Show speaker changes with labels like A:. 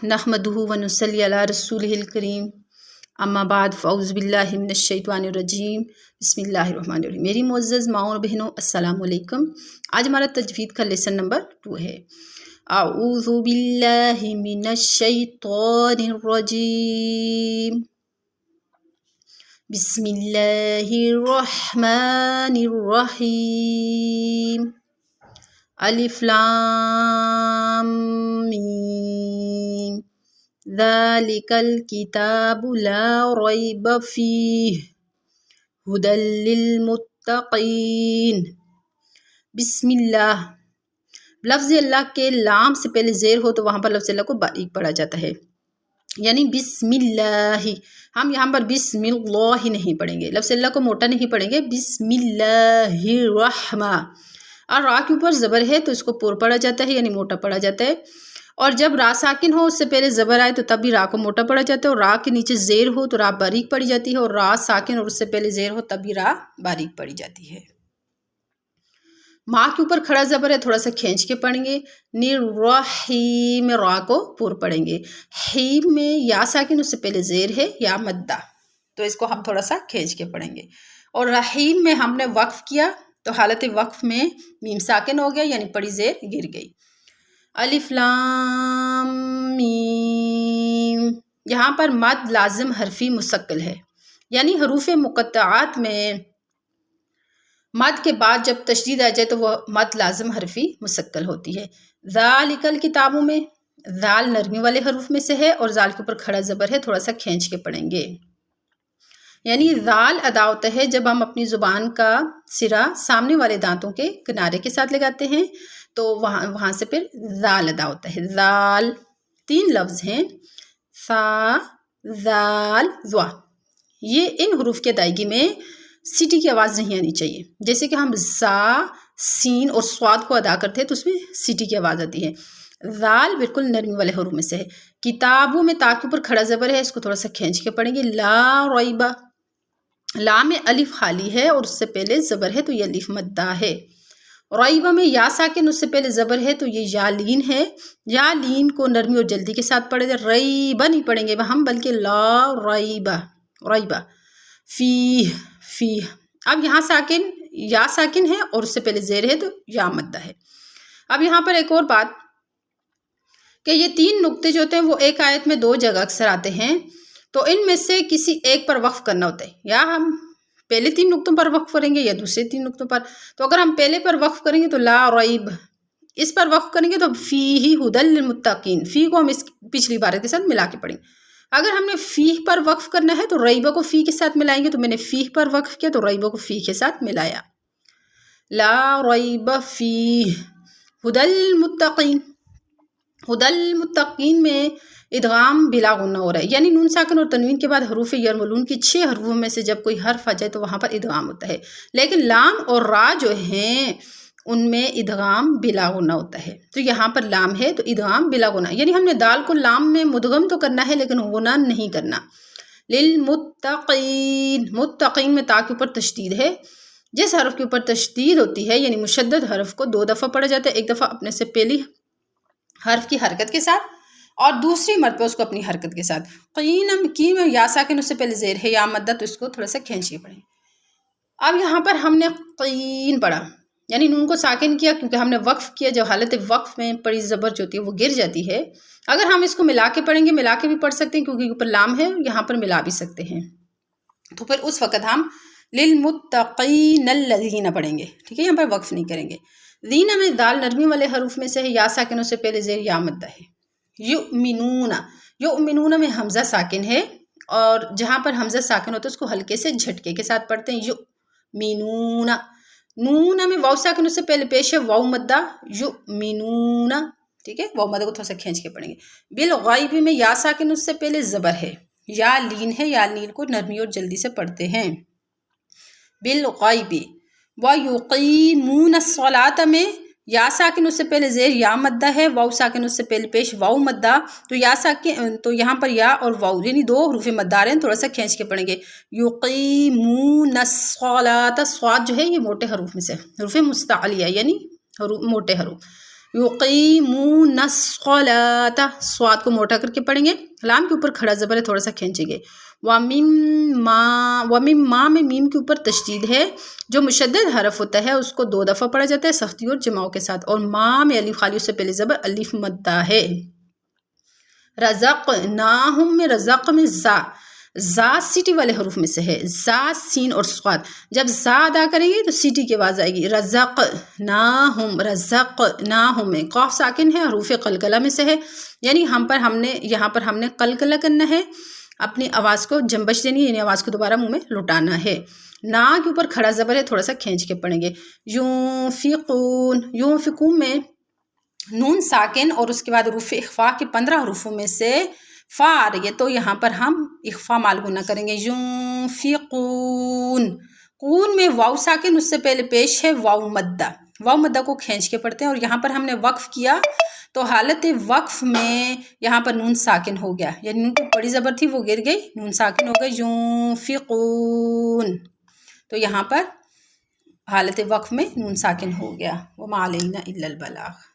A: नहमदुहु व नुसल्ली अला रसूलिहिल करीम अम्मा बाद फ़अऊज़ु बिल्लाहि मिनश शैतानिर रजीम बिस्मिल्लाहिर रहमानिर रहीम। मेरी मुअज़्ज़ज़ माओ और बहनों, अस्सलामु अलैकुम। आज हमारा तजवीद का लेसन नंबर 2 है। अऊज़ु बिल्लाहि मिनश शैतानिर रजीम बिस्मिल्लाहिर रहमानिर रहीम। अलिफ लाम मीम ज़ालिकल किताबु ला रैब फीह हुदल लिल मुत्तक़ीन। बिस्मिल्लाह, लफ्ज़ अल्लाह के लाम से पहले ज़ेर हो तो वहाँ पर लफ्ज़ अल्लाह को बारीक पढ़ा जाता है, यानी बिस्मिल्लाही। हम यहाँ पर बिस्मिल्लाही नहीं पढ़ेंगे, लफ्ज़ अल्लाह को मोटा नहीं पढ़ेंगे, बिस्मिल्लाहिर रहमा। और रा के ऊपर ज़बर है तो इसको पुर पढ़ा जाता है, यानी मोटा पढ़ा जाता है। और जब रा साकिन हो उससे पहले ज़बर आए तो तब भी रा को मोटा पढ़ा जाता है, और रा के नीचे ज़ेर हो तो रा बारीक पढ़ी जाती है, और रा साकिन और उससे पहले ज़ेर हो तब भी रा बारीक पढ़ी जाती है। माँ के ऊपर खड़ा ज़बर है, थोड़ा सा खींच के पढ़ेंगे। निर्रहीम, रा को पुर पढ़ेंगे। हीम में या साकिन उससे पहले ज़ेर है या मद्दा, तो इसको हम थोड़ा सा खींच के पढ़ेंगे। और रहीम में हमने वक्फ़ किया तो हालत वक्फ़ में मीम साकिन हो गया, यानी पड़ी ज़ेर गिर गई। अलिफ लाम मीम, यहाँ पर मद लाजिम हरफी मुसक्कल है, यानी हरूफ मुक़त्तआत में मद के बाद जब तशदीद आ जाए तो वह मद लाजिम हरफी मुसक्कल होती है। ज़ालिकल किताबों में ज़ाल नरमी वाले हरूफ में से है और ज़ाल के ऊपर खड़ा ज़बर है, थोड़ा सा खींच के पढ़ेंगे। यानी ज़ाल अदा होता है जब हम अपनी ज़ुबान का सिरा सामने वाले दांतों के किनारे के साथ लगाते हैं, तो वहाँ से फिर ज़ाल अदा होता है। ज़ाल 3 लफ्ज़ हैं, सा ज़ाल ज़्वा। ये इन हरूफ की अदायगी में सीटी की आवाज़ नहीं आनी चाहिए। जैसे कि हम ज़ा, सीन और स्वाद को अदा करते हैं तो उसमें सीटी की आवाज़ आती है। ज़ाल बिल्कुल नरमी वाले हरूफ में से है। किताबों में ता के ऊपर खड़ा ज़बर है, इसको थोड़ा सा खींच के पढ़ेंगे। ला रैबा, ला में अलिफ खाली है और उससे पहले ज़बर है तो ये अलिफ मद्दा है। रैबा में या साकिन उससे पहले ज़बर है तो ये या लीन है। या लीन को नरमी और जल्दी के साथ पढ़े जाए, रैबा नहीं पढ़ेंगे हम, बल्कि ला रैबा। रैबा फीह, फीह। अब यहाँ साकिन या साकिन है और उससे पहले ज़ेर है तो या मद्दा है। अब यहाँ पर एक और बात कि ये 3 नुक्ते जो होते हैं वो एक आयत में 2 जगह अक्सर आते हैं, तो इनमें से किसी एक पर वक्फ करना होता है। या हम पहले 3 नुक्तों पर वक्फ करेंगे या दूसरे 3 नुक्तों पर। तो अगर हम पहले पर वक्फ करेंगे तो ला रैब, इस पर वक्फ करेंगे तो फीही हुदल लिल मुत्तकीन। फी को हम इस पिछली इबारत के साथ मिला के पढ़ेंगे। अगर हमने फीह पर वक्फ करना है तो रैबा को फ़ी के साथ मिलाएंगे, तो मैंने फीह पर वक्फ किया तो रैबा को फ़ी के साथ मिलाया। ला रैब फीह हुदल मुत्तकीन। हुदल मुत्तकीन में इदगाम बिला गुन्ना हो रहा है, यानी नून साकिन और तनवीन के बाद हरूफ यरमलून की 6 हरूफों में से जब कोई हर्फ आ जाए तो वहाँ पर इदगाम होता है। लेकिन लाम और रा जो हैं उनमें इदगाम बिला गुन्ना होता है। तो यहाँ पर लाम है तो इदगाम बिला गुन्ना, यानी हमने दाल को लाम में मुदगम तो करना है लेकिन गुन्ना नहीं करना। लिल मुत्तकीन, मुत्तकीन में ता के ऊपर तशदीद है। जिस हर्फ के ऊपर तशदीद होती है यानी मुशद्दद हर्फ को 2 दफ़ा पढ़ा जाता है, एक दफ़ा अपने से पहली हर्फ की हरकत के साथ और दूसरी मरतबा उसको अपनी हरकत के साथ। कीन की में या साकिन उससे पहले ज़ेर है या मद्दा, तो इसको थोड़ा सा खींच के पढ़ें। अब यहाँ पर हमने कीन पढ़ा, यानी नून को साकिन किया क्योंकि हमने वक्फ़ किया। जब हालत वक्फ़ में पड़ी ज़बर जो होती है वो गिर जाती है। अगर हम इसको मिला के पढ़ेंगे, मिला के भी पढ़ सकते हैं क्योंकि ऊपर लाम है, यहाँ पर मिला भी सकते हैं, तो फिर उस वक़्त हम लिल मुत्तक़ीन लज़ीना पढ़ेंगे। ठीक है, यहाँ पर वक्फ़ नहीं करेंगे। ज़ीना में दाल नरमी वाले हरूफ में से है, या साकिन उससे पहले ज़ेर या मद्दा है। युमिनूना, युमिनूना में हमज़ा साकिन है और जहाँ पर हमज़ा साकिन होता है उसको हल्के से झटके के साथ पढ़ते हैं। युमिनूना, नूना में वाव साकिन उससे पहले पेश है वाव मद्दा, युमिनूना। ठीक है, वाव मद्दा को थोड़ा सा खींच के पढ़ेंगे। बिल गाइबी में या साकिन उससे पहले ज़बर है, या लीन है, या लीन को नरमी और जल्दी से पढ़ते हैं। बिल गाइबी व युक़ीमून अस्सलात में या साकिन उससे पहले ज़ेर या मद्दा है, वाव साकिन उससे पहले पेश वाव मद्दा, तो या साकिन, तो यहाँ पर या और वाव यानी 2 हरूफ मद्दार हैं, थोड़ा सा खींच के पढ़ेंगे। युक़ीमून अस्सलात, स्वाद जो है ये मोटे हरूफ में से हरूफ मुस्तअलिया यानी मोटे हरूफ। युक़ीमून अस्सलात, स्वाद को मोटा करके पढ़ेंगे, लाम के ऊपर खड़ा ज़बर है, थोड़ा सा खींचेंगे। वमिम्मा में मीम के ऊपर तशदीद है, जो मुशद्दद हरफ होता है उसको 2 दफ़ा पढ़ा जाता है सख्ती और जमाओं के साथ, और माँ में अलिफ खाली, उससे पहले ज़बर अलिफ मद्दा है। रज़क़नाहुम में रज़क़ में जा सीटी वाले हरूफ में से है, जा सीन और स्वाद, जब जा अदा करेंगे तो सीटी की आवाज़ आएगी। रज़क़नाहुम में कॉफ साकिन है, हरूफ कलकला में से है, यानी यहाँ पर हमने कलकला करना है, अपनी आवाज़ को जंबश देनी है, यानी आवाज़ को दोबारा मुंह में लुटाना है। ना के ऊपर खड़ा ज़बर है, थोड़ा सा खींच के पढ़ेंगे। यूंफिकून में नून साकिन और उसके बाद हरूफ इख्फा के 15 हरूफों में से फ़ा आ रही है, तो यहाँ पर हम इख्फा मालगुना करेंगे। यूंफिकून, कून में वाव साकिन, उससे पहले पेश है वाव मद्दा को खींच के पढ़ते हैं, और यहाँ पर हमने वक्फ किया तो हालत वक्फ में यहाँ पर नून साकिन हो गया, यानी नून की बड़ी ज़बर थी वो गिर गई, नून साकिन हो गई यूंफिकून, तो यहाँ पर हालत वक्फ में नून साकिन हो गया। वमा अलैना इल्लल बलाग।